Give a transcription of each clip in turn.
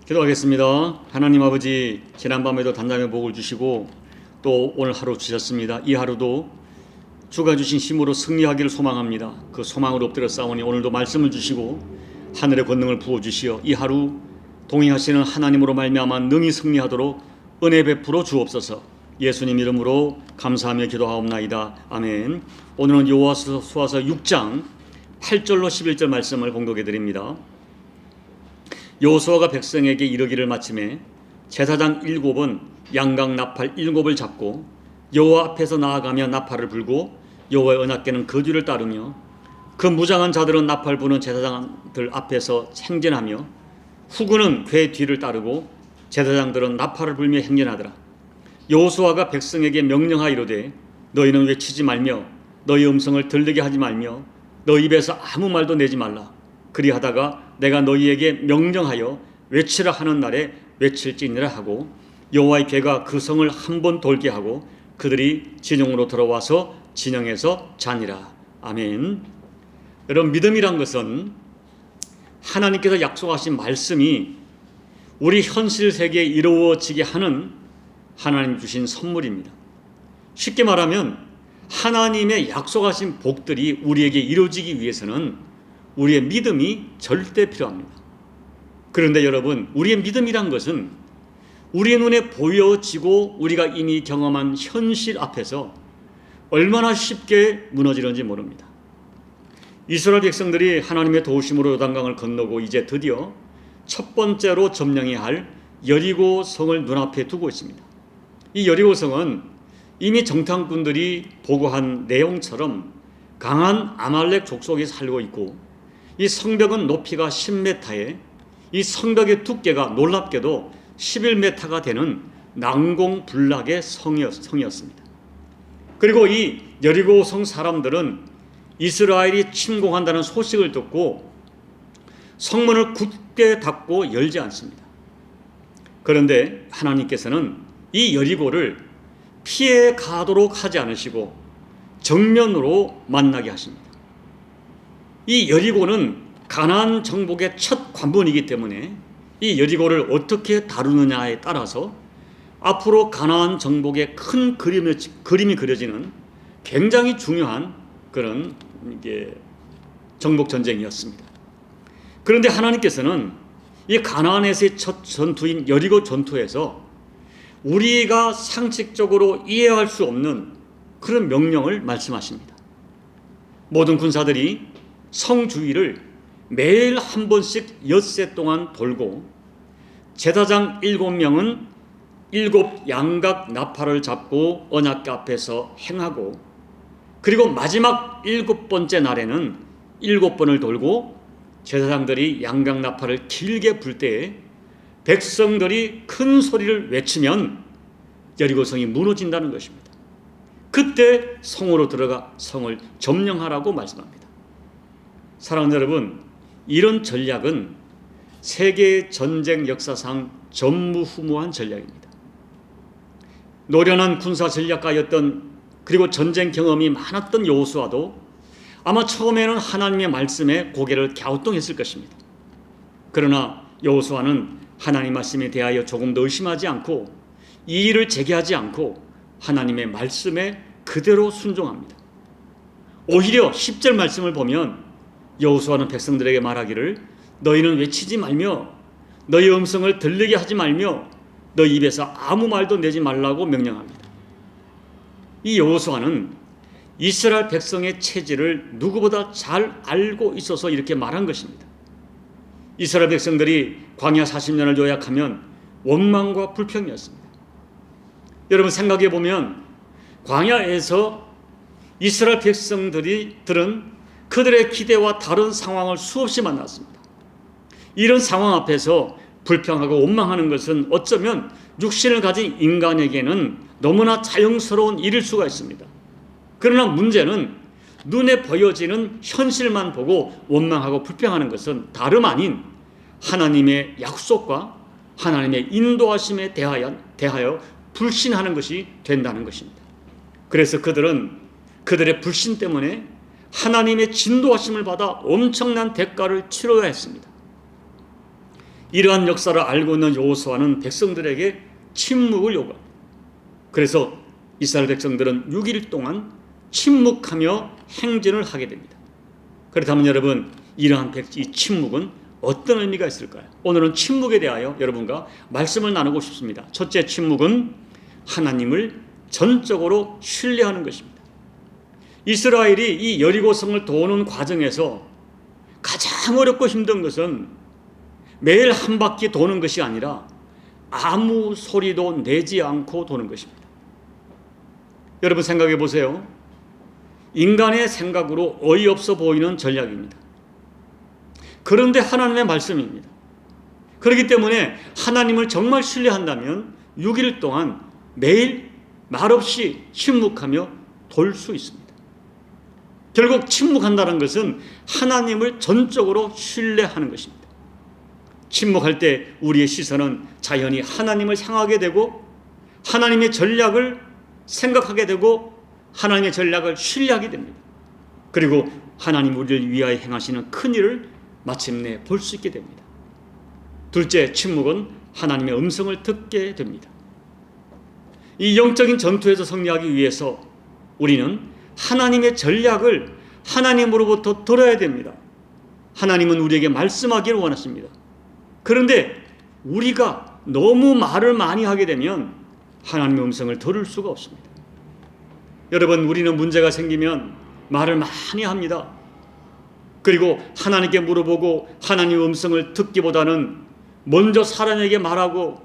기도하겠습니다. 하나님 아버지, 지난밤에도 단단히 복을 주시고 또 오늘 하루 주셨습니다. 이 하루도 주가 주신 힘으로 승리하기를 소망합니다. 그 소망으로 엎드려 싸우니 오늘도 말씀을 주시고 하늘의 권능을 부어주시어 이 하루 동행하시는 하나님으로 말미암아 능히 승리하도록 은혜 베풀어 주옵소서. 예수님 이름으로 감사하며 기도하옵나이다. 아멘. 오늘은 여호수아서 6장 8절로 11절 말씀을 봉독해 드립니다. 여호수아가 백성에게 이르기를 마침에 제사장 7은 양각 나팔 7을 잡고 여호와 앞에서 나아가며 나팔을 불고 여호와의 언약궤는 그 뒤를 따르며 그 무장한 자들은 나팔 부는 제사장들 앞에서 행진하며 후군은 궤 뒤를 따르고 제사장들은 나팔을 불며 행진하더라. 여호수아가 백성에게 명령하이로되 너희는 외치지 말며 너희 음성을 들리게 하지 말며 너희 입에서 아무 말도 내지 말라. 그리하다가 내가 너희에게 명령하여 외치라 하는 날에 외칠지니라 하고 여호와의 궤가 그 성을 한 번 돌게 하고 그들이 진영으로 들어와서 진영에서 자니라. 아멘. 여러분, 믿음이란 것은 하나님께서 약속하신 말씀이 우리 현실 세계에 이루어지게 하는 하나님 주신 선물입니다. 쉽게 말하면 하나님의 약속하신 복들이 우리에게 이루어지기 위해서는 우리의 믿음이 절대 필요합니다. 그런데 여러분, 우리의 믿음이란 것은 우리의 눈에 보여지고 우리가 이미 경험한 현실 앞에서 얼마나 쉽게 무너지는지 모릅니다. 이스라엘 백성들이 하나님의 도우심으로 요단강을 건너고 이제 드디어 첫 번째로 점령해야 할 여리고 성을 눈앞에 두고 있습니다. 이 여리고 성은 이미 정탐꾼들이 보고한 내용처럼 강한 아말렉 족속이 살고 있고 이 성벽은 높이가 10m에 이 성벽의 두께가 놀랍게도 11m가 되는 난공불락의 성이었습니다. 그리고 이 여리고 성 사람들은 이스라엘이 침공한다는 소식을 듣고 성문을 굳게 닫고 열지 않습니다. 그런데 하나님께서는 이 여리고를 피해 가도록 하지 않으시고 정면으로 만나게 하십니다. 이 여리고는 가나안 정복의 첫 관문이기 때문에 이 여리고를 어떻게 다루느냐에 따라서 앞으로 가나안 정복의 큰 그림이 그려지는 굉장히 중요한 그런 정복 전쟁이었습니다. 그런데 하나님께서는 이 가나안에서의 첫 전투인 여리고 전투에서 우리가 상식적으로 이해할 수 없는 그런 명령을 말씀하십니다. 모든 군사들이 성 주위를 매일 한 번씩 엿새 동안 돌고 제사장 7명은 7 양각 나팔을 잡고 언약궤 앞에서 행하고 그리고 마지막 7번째 날에는 7번을 돌고 제사장들이 양각 나팔을 길게 불 때에 백성들이 큰 소리를 외치면 여리고성이 무너진다는 것입니다. 그때 성으로 들어가 성을 점령하라고 말씀합니다. 사랑하는 여러분, 이런 전략은 세계 전쟁 역사상 전무후무한 전략입니다. 노련한 군사 전략가였던 그리고 전쟁 경험이 많았던 여호수아도 아마 처음에는 하나님의 말씀에 고개를 갸우뚱했을 것입니다. 그러나 여호수아는 하나님 말씀에 대하여 조금 더 의심하지 않고 이의를 제기하지 않고 하나님의 말씀에 그대로 순종합니다. 오히려 10절 말씀을 보면 여호수아는 백성들에게 말하기를 너희는 외치지 말며 너희 음성을 들리게 하지 말며 너희 입에서 아무 말도 내지 말라고 명령합니다. 이 여호수아는 이스라엘 백성의 체질을 누구보다 잘 알고 있어서 이렇게 말한 것입니다. 이스라엘 백성들이 광야 40년을 요약하면 원망과 불평이었습니다. 여러분, 생각해 보면 광야에서 이스라엘 백성들은 그들의 기대와 다른 상황을 수없이 만났습니다. 이런 상황 앞에서 불평하고 원망하는 것은 어쩌면 육신을 가진 인간에게는 너무나 자연스러운 일일 수가 있습니다. 그러나 문제는 눈에 보여지는 현실만 보고 원망하고 불평하는 것은 다름 아닌 하나님의 약속과 하나님의 인도하심에 대하여 불신하는 것이 된다는 것입니다. 그래서 그들은 그들의 불신 때문에 하나님의 진도하심을 받아 엄청난 대가를 치러야 했습니다. 이러한 역사를 알고 있는 여호수아는 백성들에게 침묵을 요구합니다. 그래서 이스라엘 백성들은 6일 동안 침묵하며 행진을 하게 됩니다. 그렇다면 여러분, 이러한 이 침묵은 어떤 의미가 있을까요? 오늘은 침묵에 대하여 여러분과 말씀을 나누고 싶습니다. 첫째, 침묵은 하나님을 전적으로 신뢰하는 것입니다. 이스라엘이 이 여리고성을 도는 과정에서 가장 어렵고 힘든 것은 매일 한 바퀴 도는 것이 아니라 아무 소리도 내지 않고 도는 것입니다. 여러분 생각해 보세요. 인간의 생각으로 어이없어 보이는 전략입니다. 그런데 하나님의 말씀입니다. 그렇기 때문에 하나님을 정말 신뢰한다면 6일 동안 매일 말없이 침묵하며 돌 수 있습니다. 결국 침묵한다는 것은 하나님을 전적으로 신뢰하는 것입니다. 침묵할 때 우리의 시선은 자연히 하나님을 향하게 되고 하나님의 전략을 생각하게 되고 하나님의 전략을 신뢰하게 됩니다. 그리고 하나님 우리를 위하여 행하시는 큰 일을 마침내 볼 수 있게 됩니다. 둘째, 침묵은 하나님의 음성을 듣게 됩니다. 이 영적인 전투에서 승리하기 위해서 우리는 하나님의 전략을 하나님으로부터 들어야 됩니다. 하나님은 우리에게 말씀하기를 원하십니다. 그런데 우리가 너무 말을 많이 하게 되면 하나님의 음성을 들을 수가 없습니다. 여러분, 우리는 문제가 생기면 말을 많이 합니다. 그리고 하나님께 물어보고 하나님의 음성을 듣기보다는 먼저 사람에게 말하고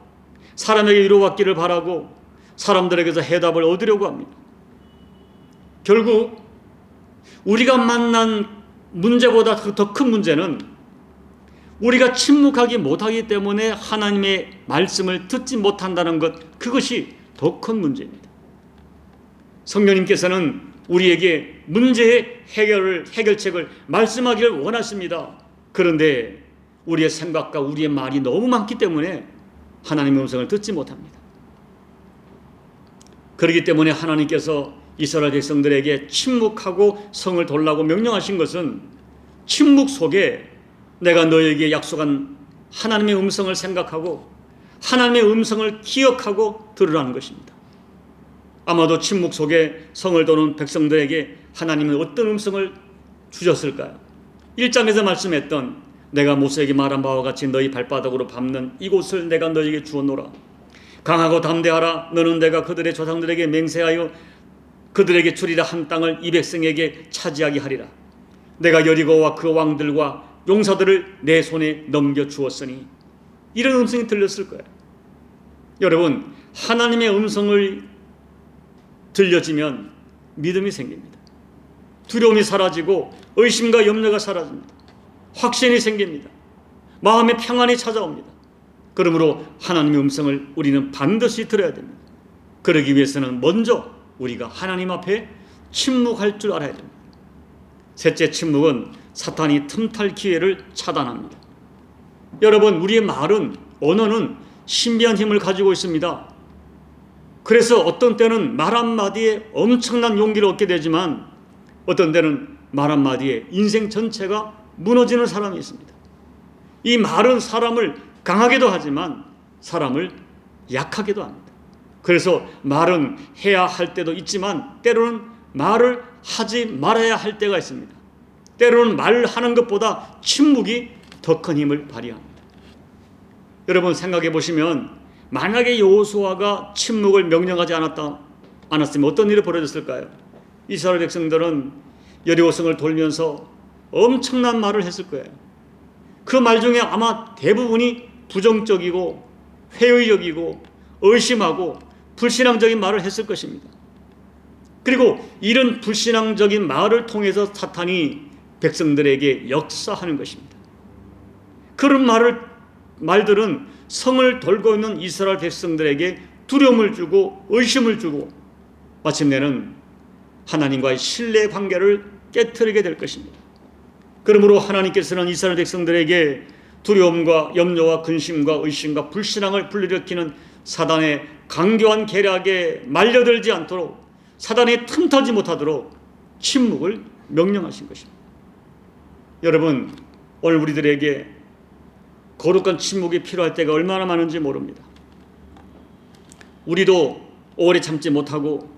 사람에게 위로받기를 바라고 사람들에게서 해답을 얻으려고 합니다. 결국 우리가 만난 문제보다 더 큰 문제는 우리가 침묵하기 못하기 때문에 하나님의 말씀을 듣지 못한다는 것, 그것이 더 큰 문제입니다. 성령님께서는 우리에게 문제의 해결책을 말씀하기를 원하십니다. 그런데 우리의 생각과 우리의 말이 너무 많기 때문에 하나님의 음성을 듣지 못합니다. 그렇기 때문에 하나님께서 이스라엘 백성들에게 침묵하고 성을 돌라고 명령하신 것은 침묵 속에 내가 너에게 약속한 하나님의 음성을 생각하고 하나님의 음성을 기억하고 들으라는 것입니다. 아마도 침묵 속에 성을 도는 백성들에게 하나님은 어떤 음성을 주셨을까요? 1장에서 말씀했던 내가 모세에게 말한 바와 같이 너희 발바닥으로 밟는 이곳을 내가 너희에게 주었노라. 강하고 담대하라. 너는 내가 그들의 조상들에게 맹세하여 그들에게 주리라 한 땅을 이 백성에게 차지하게 하리라. 내가 여리고와 그 왕들과 용사들을 내 손에 넘겨주었으니. 이런 음성이 들렸을 거예요. 여러분, 하나님의 음성을 들려지면 믿음이 생깁니다. 두려움이 사라지고 의심과 염려가 사라집니다. 확신이 생깁니다. 마음의 평안이 찾아옵니다. 그러므로 하나님의 음성을 우리는 반드시 들어야 됩니다. 그러기 위해서는 먼저 우리가 하나님 앞에 침묵할 줄 알아야 됩니다. 셋째, 침묵은 사탄이 틈탈 기회를 차단합니다. 여러분, 우리의 말은, 언어는 신비한 힘을 가지고 있습니다. 그래서 어떤 때는 말 한마디에 엄청난 용기를 얻게 되지만 어떤 때는 말 한마디에 인생 전체가 무너지는 사람이 있습니다. 이 말은 사람을 강하게도 하지만 사람을 약하게도 합니다. 그래서 말은 해야 할 때도 있지만 때로는 말을 하지 말아야 할 때가 있습니다. 때로는 말하는 것보다 침묵이 더 큰 힘을 발휘합니다. 여러분 생각해 보시면 만약에 여호수아가 침묵을 명령하지 않았으면 어떤 일이 벌어졌을까요? 이스라엘 백성들은 여리고성을 돌면서 엄청난 말을 했을 거예요. 그 말 중에 아마 대부분이 부정적이고 회의적이고 의심하고 불신앙적인 말을 했을 것입니다. 그리고 이런 불신앙적인 말을 통해서 사탄이 백성들에게 역사하는 것입니다. 그런 말들은 성을 돌고 있는 이스라엘 백성들에게 두려움을 주고 의심을 주고 마침내는 하나님과의 신뢰 관계를 깨트리게 될 것입니다. 그러므로 하나님께서는 이스라엘 백성들에게 두려움과 염려와 근심과 의심과 불신앙을 불러일으키는 사단의 강교한 계략에 말려들지 않도록 사단에 틈타지 못하도록 침묵을 명령하신 것입니다. 여러분, 오늘 우리들에게 거룩한 침묵이 필요할 때가 얼마나 많은지 모릅니다. 우리도 오래 참지 못하고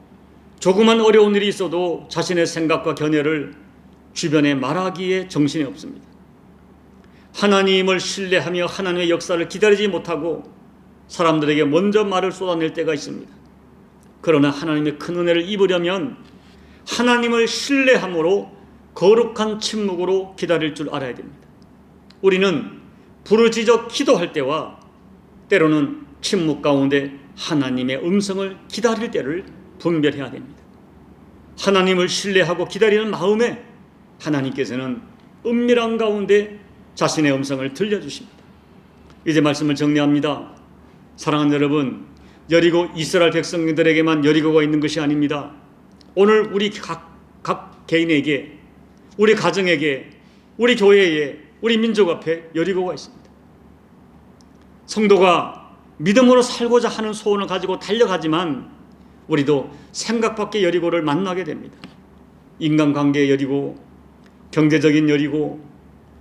조그만 어려운 일이 있어도 자신의 생각과 견해를 주변에 말하기에 정신이 없습니다. 하나님을 신뢰하며 하나님의 역사를 기다리지 못하고 사람들에게 먼저 말을 쏟아낼 때가 있습니다. 그러나 하나님의 큰 은혜를 입으려면 하나님을 신뢰함으로 거룩한 침묵으로 기다릴 줄 알아야 됩니다. 우리는 부르짖어 기도할 때와 때로는 침묵 가운데 하나님의 음성을 기다릴 때를 분별해야 됩니다. 하나님을 신뢰하고 기다리는 마음에 하나님께서는 은밀한 가운데 자신의 음성을 들려주십니다. 이제 말씀을 정리합니다. 사랑하는 여러분, 여리고 이스라엘 백성들에게만 여리고가 있는 것이 아닙니다. 오늘 우리 각 개인에게, 우리 가정에게, 우리 교회에, 우리 민족 앞에 여리고가 있습니다. 성도가 믿음으로 살고자 하는 소원을 가지고 달려가지만 우리도 생각밖의 여리고를 만나게 됩니다. 인간관계의 여리고, 경제적인 여리고,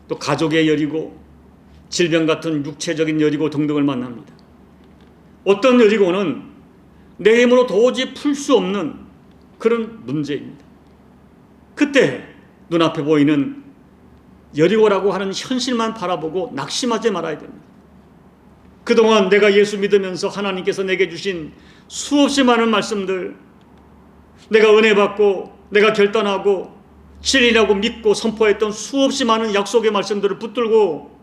또 가족의 여리고, 질병 같은 육체적인 여리고 등등을 만납니다. 어떤 여리고는 내 힘으로 도저히 풀 수 없는 그런 문제입니다. 그때 눈앞에 보이는 여리고라고 하는 현실만 바라보고 낙심하지 말아야 됩니다. 그동안 내가 예수 믿으면서 하나님께서 내게 주신 수없이 많은 말씀들, 내가 은혜 받고 내가 결단하고 진리라고 믿고 선포했던 수없이 많은 약속의 말씀들을 붙들고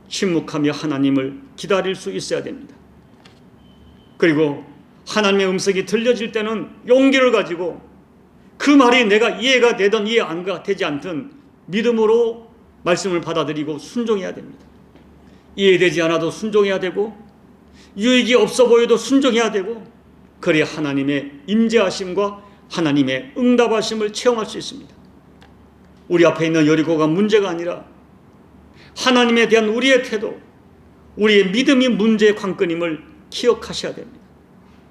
침묵하며 하나님을 기다릴 수 있어야 됩니다. 그리고 하나님의 음성이 들려질 때는 용기를 가지고 그 말이 내가 이해가 되든 이해 안 되지 않든 믿음으로 말씀을 받아들이고 순종해야 됩니다. 이해되지 않아도 순종해야 되고 유익이 없어 보여도 순종해야 되고, 그래야 하나님의 임재하심과 하나님의 응답하심을 체험할 수 있습니다. 우리 앞에 있는 여리고가 문제가 아니라 하나님에 대한 우리의 태도, 우리의 믿음이 문제의 관건임을 기억하셔야 됩니다.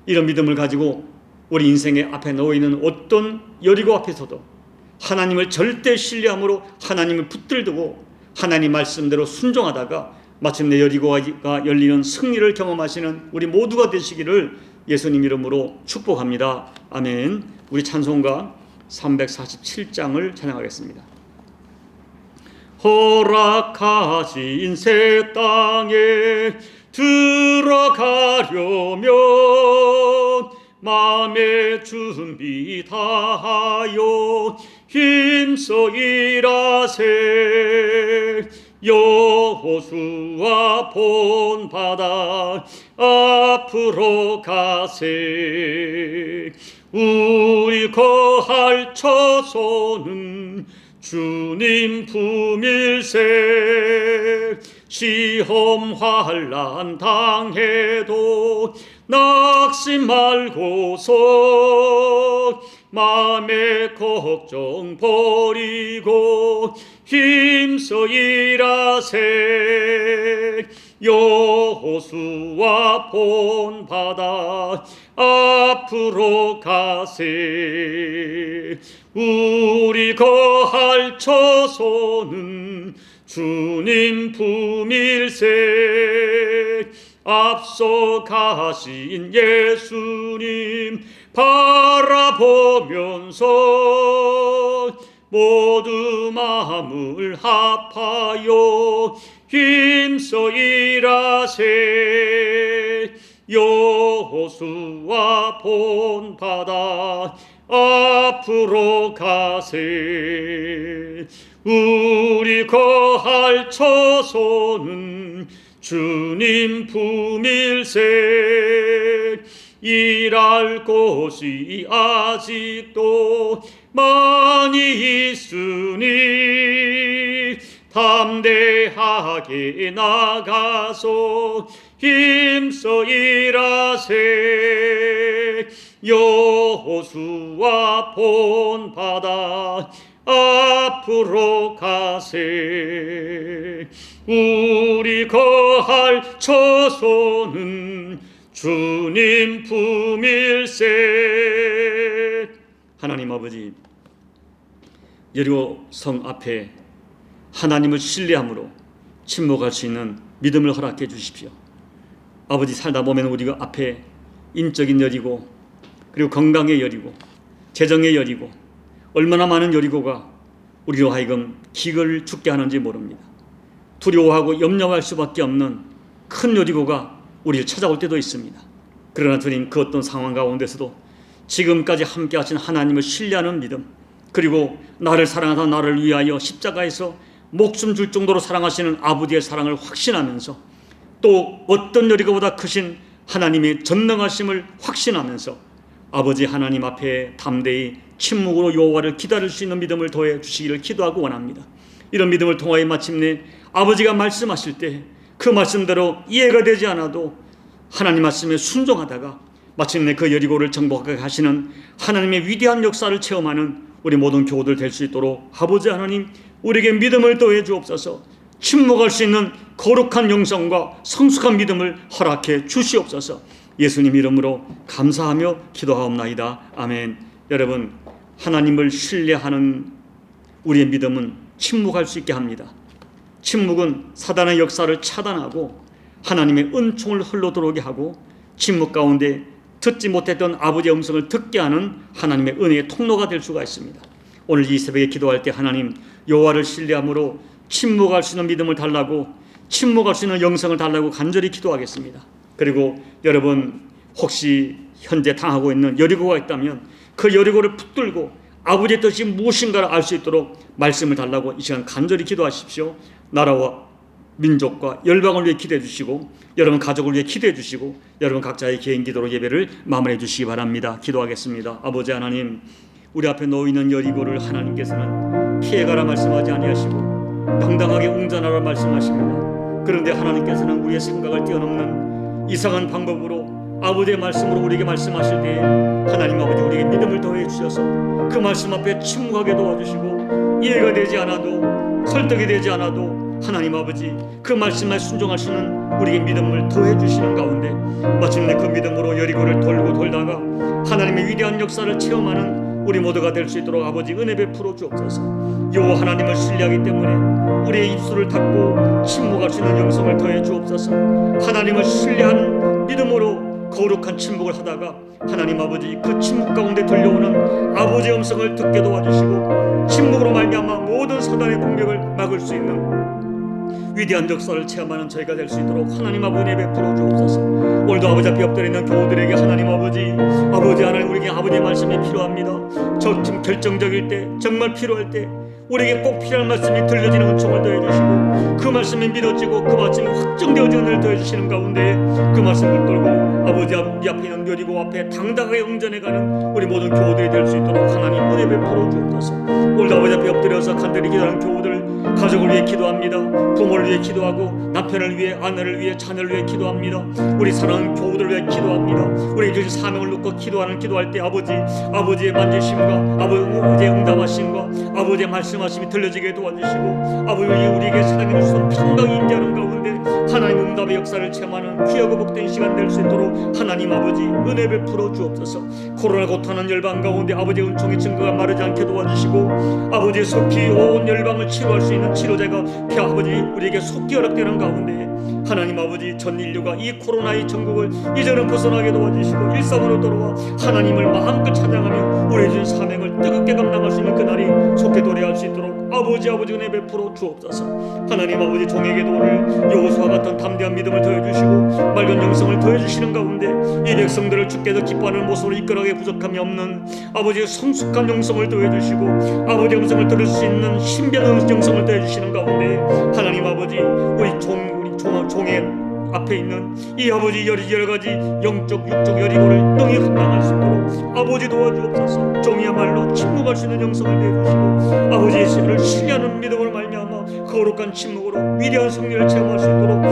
이런 믿음을 가지고 우리 인생의 앞에 놓여있는 어떤 여리고 앞에서도 하나님을 절대 신뢰함으로 하나님을 붙들고 하나님 말씀대로 순종하다가 마침내 여리고가 열리는 승리를 경험하시는 우리 모두가 되시기를 예수님 이름으로 축복합니다. 아멘. 우리 찬송가 347장을 찬양하겠습니다. 허락하신 새 땅에 들어가려면 마음의 준비 다하여 힘써 일하세. 여호수아 본바다 앞으로 가세. 우리 거할 처소는 주님 품일세. 시험 환난 당해도 낙심 말고서 마음의 걱정 버리고 힘써 일하세. 여호수아 본바다 앞으로 가세. 우리 거할 처소는 주님 품일세. 앞서 가신 예수님 바라보면서 모두 마음을 합하여 힘써 일하세. 여호수아 본바다 앞으로 가세. 우리 거할 처소는 주님 품일세. 일할 곳이 아직도 많이 있으니 담대하게 나가서 힘써 일하세. 여호수아 본바다 앞으로 가세. 우리 거할 처소는 주님 품일세. 하나님 아버지, 여리고 성 앞에 하나님을 신뢰함으로 침묵할 수 있는 믿음을 허락해 주십시오. 아버지, 살다 보면 우리가 앞에 인적인 여리고, 그리고 건강의 여리고, 재정의 여리고, 얼마나 많은 여리고가 우리로 하여금 기근을 죽게 하는지 모릅니다. 두려워하고 염려할 수밖에 없는 큰 여리고가 우리를 찾아올 때도 있습니다. 그러나 주님, 그 어떤 상황 가운데서도 지금까지 함께 하신 하나님을 신뢰하는 믿음, 그리고 나를 사랑하사 나를 위하여 십자가에서 목숨 줄 정도로 사랑하시는 아버지의 사랑을 확신하면서, 또 어떤 여리고보다 크신 하나님의 전능하심을 확신하면서 아버지 하나님 앞에 담대히 침묵으로 여호와를 기다릴 수 있는 믿음을 더해 주시기를 기도하고 원합니다. 이런 믿음을 통하여 마침내 아버지가 말씀하실 때 그 말씀대로 이해가 되지 않아도 하나님 말씀에 순종하다가 마침내 그 여리고를 정복하게 하시는 하나님의 위대한 역사를 체험하는 우리 모든 교우들 될 수 있도록 아버지 하나님, 우리에게 믿음을 더해 주옵소서. 침묵할 수 있는 거룩한 영성과 성숙한 믿음을 허락해 주시옵소서. 예수님 이름으로 감사하며 기도하옵나이다. 아멘. 여러분, 하나님을 신뢰하는 우리의 믿음은 침묵할 수 있게 합니다. 침묵은 사단의 역사를 차단하고 하나님의 은총을 흘러 들어오게 하고, 침묵 가운데 듣지 못했던 아버지의 음성을 듣게 하는 하나님의 은혜의 통로가 될 수가 있습니다. 오늘 이 새벽에 기도할 때 하나님, 여호와를 신뢰함으로 침묵할 수 있는 믿음을 달라고, 침묵할 수 있는 영성을 달라고 간절히 기도하겠습니다. 그리고 여러분, 혹시 현재 당하고 있는 여리고가 있다면 그 여리고를 붙들고 아버지의 뜻이 무엇인가를 알 수 있도록 말씀을 달라고 이 시간 간절히 기도하십시오. 나라와 민족과 열방을 위해 기도해 주시고, 여러분 가족을 위해 기도해 주시고, 여러분 각자의 개인 기도로 예배를 마무리해 주시기 바랍니다. 기도하겠습니다. 아버지 하나님, 우리 앞에 놓여 있는 여리고를 하나님께서는 피해가라 말씀하지 아니하시고 당당하게 응전하라 말씀하십니다. 그런데 하나님께서는 우리의 생각을 뛰어넘는 이상한 방법으로 아버지의 말씀으로 우리에게 말씀하실 때 하나님 아버지, 우리에게 믿음을 더해 주셔서 그 말씀 앞에 침묵하게 도와주시고, 이해가 되지 않아도, 설득이 되지 않아도 하나님 아버지, 그 말씀에 순종하시는 우리에게 믿음을 더해 주시는 가운데 마침내 그 믿음으로 여리고를 돌고 돌다가 하나님의 위대한 역사를 체험하는 우리 모두가 될 수 있도록 아버지 은혜 베풀어 주옵소서. 여호와 하나님을 신뢰하기 때문에 우리의 입술을 닫고 침묵할 수 있는 영성을 더해 주옵소서. 하나님을 신뢰하는 믿음으로 거룩한 침묵을 하다가 하나님 아버지, 그 침묵 가운데 들려오는 아버지의 음성을 듣게 도와주시고, 침묵으로 말미암아 모든 사단의 공격을 막을 수 있는 위대한 역사를 체험하는 저희가 될 수 있도록 하나님 아버지 은혜 베풀어 주옵소서. 오늘도 아버지 앞에 엎드려 있는 교우들에게 하나님 아버지, 아버지 하나님, 우리에게 아버지의 말씀이 필요합니다. 저 지금 결정적일 때, 정말 필요할 때 우리에게 꼭 필요한 말씀이 들려지는 은총을 더해주시고, 그 말씀이 믿어지고 그 말씀이 확정되어지는 은혜를 더해주시는 가운데 그 말씀을 붙들고 아버지 우리 앞에 있는 여리고 앞에 당당하게 응전해가는 우리 모든 교우들이 될 수 있도록 하나님 은혜 베풀어 주옵소서. 오늘도 아버지 앞에 엎드려서 간절히 기도하는 교우들, 가족을 위해 기도합니다. 부모를 위해 기도하고, 남편을 위해, 아내를 위해, 자녀를 위해 기도합니다. 우리 사랑하는 교우들을 위해 기도합니다. 우리 주신 사명을 놓고 기도할 때 아버지의 만지심과 아버지의 응답하심과 아버지의 말씀하심이 들려지게 도와주시고, 아버지 우리에게 사랑해 주시는 평강이 임재하는 가운데 하나님 응답의 역사를 체험하는 귀하고 복된 시간 될 수 있도록 하나님 아버지 은혜 베풀어 주옵소서. 코로나 고통하는 열방 가운데 아버지의 은총의 증거가 마르지 않게 도와주시고, 아버지 속히 온 열방을 치료할 수 있는 치료제가 아버지 우리에게 속히 허락되는 가운데 하나님 아버지, 전 인류가 이 코로나의 전국을 이제는 벗어나게 도와주시고 일상으로 돌아와 하나님을 마음껏 찬양하며 우리의 준 사명을 뜨겁게 감당할 수 있는 그날이 속히 도래할 수 있도록 아버지 은혜 베풀어 주옵소서. 하나님 아버지, 종에게도 오늘 여호수아 같은 담대한 믿음을 더해주시고 맑은 영성을 더해주시는 가운데 이 백성들을 주께서 기뻐하는 모습으로 이끌어가게 부족함이 없는 아버지의 성숙한 영성을 더해주시고, 아버지의 음성을 들을 수 있는 신비한 영성을 더해주시는 가운데 하나님 아버지, 우리 종의 앞에 있는 이 아버지 여러 가지 영적 육적 여리고를 능히 감당할 수 있도록 아버지 도와주옵소서. 종이야말로 침묵할 수 있는 영성을 내주시고 아버지의 신을 신뢰하는 믿음을 말미암아 거룩한 침묵으로 위대한 승리를 체험할 수 있도록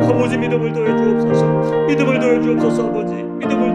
아버지 믿음을 더해 주옵소서. 믿음을 더해 주옵소서. 아버지 믿음을